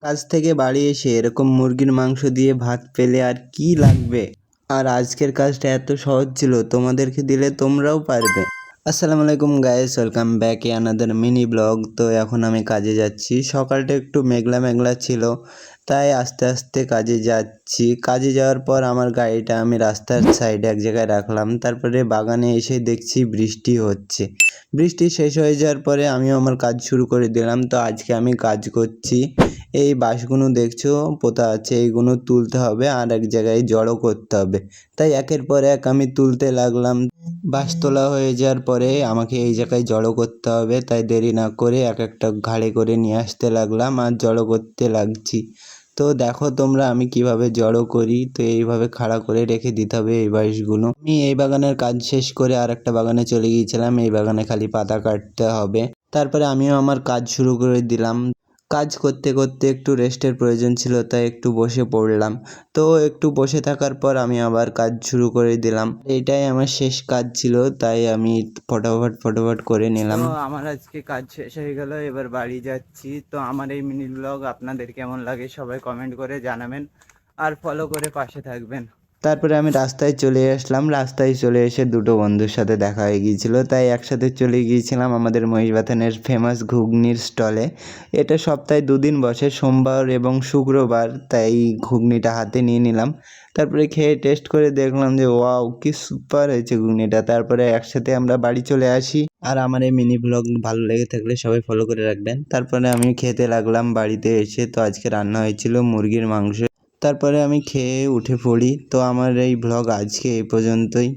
কাজ থেকে বাড়ি এসে এরকম মুরগির মাংস দিয়ে ভাত পেলে আর কি লাগবে। আর আজকের কাজটা এত সহজ ছিল, তোমাদেরকে দিলে তোমরাও পারবে। আসসালামু আলাইকুম guys, welcome back another mini blog. তো এখন আমি কাজে যাচ্ছি। সকালটা একটু মেঘলা মেঘলা ছিল, তাই আস্তে আস্তে কাজে যাচ্ছি। কাজে যাওয়ার পর আমার গাড়িটা আমি রাস্তার সাইডে এক জায়গায় রাখলাম। তারপরে বাগানে এসে দেখছি বৃষ্টি হচ্ছে। বৃষ্টি শেষ হয়ে যাওয়ার পরে আমিও আমার কাজ শুরু করে দিলাম। তো আজকে আমি কাজ করছি, এই বাঁশগুলো দেখছো পোতা আছে, এইগুলো তুলতে হবে আর এক জায়গায় জড়ো করতে হবে। তাই একের পর এক আমি তুলতে লাগলাম। বাঁশ তোলা হয়ে যাওয়ার পরে আমাকে এই জায়গায় জড়ো করতে হবে, তাই দেরি না করে এক একটা ঘাড়ে করে নিয়ে আসতে লাগলাম আর জড়ো করতে লাগছি। তো দেখো তোমরা আমি কিভাবে জড়ো করি। তো এইভাবে খাড়া করে রেখে দিতে হবে এই বাঁশগুলো। আমি এই বাগানের কাজ শেষ করে আর একটা বাগানে চলে গিয়েছিলাম। এই বাগানে খালি পাতা কাটতে হবে। তারপরে আমিও আমার কাজ শুরু করে দিলাম। কাজ করতে করতে একটু রেস্টের প্রয়োজন ছিল, তাই একটু বসে পড়লাম। তো একটু বসে থাকার পর আমি আবার কাজ শুরু করে দিলাম। এটাই আমার শেষ কাজ ছিল, তাই আমি ফটাফট করে নিলাম। তো আমার আজকে কাজ শেষ হয়ে গেল, এবার বাড়ি যাচ্ছি। তো আমার এই মিনি ব্লগ আপনাদের কেমন লাগে সবাই কমেন্ট করে জানাবেন আর ফলো করে পাশে থাকবেন। তারপরে আমি রাস্তায় চলে আসলাম। রাস্তায় চলে এসে দুটো বন্ধুর সাথে দেখা হয়ে গিয়েছিল, তাই একসাথে চলে গিয়েছিলাম আমাদের মহিষবাথানের ফেমাস ঘুগনির স্টলে। এটা সপ্তাহে দুদিন বসে, সোমবার এবং শুক্রবার, তাই ঘুগনিটা হাতে নিয়ে নিলাম। তারপরে খেয়ে টেস্ট করে দেখলাম যে ওয়াও কি সুপার হয়েছে ঘুগনিটা। তারপরে একসাথে আমরা বাড়ি চলে আসি। আর আমার এই মিনি ব্লগ ভালো লেগে থাকলে সবাই ফলো করে রাখবেন। তারপরে আমি খেতে লাগলাম বাড়িতে এসে। তো আজকে রান্না হয়েছিল মুরগির মাংস। তারপরে আমি খেয়ে উঠে পড়ি। তো আমার এই ব্লগ আজকে এই পর্যন্তই।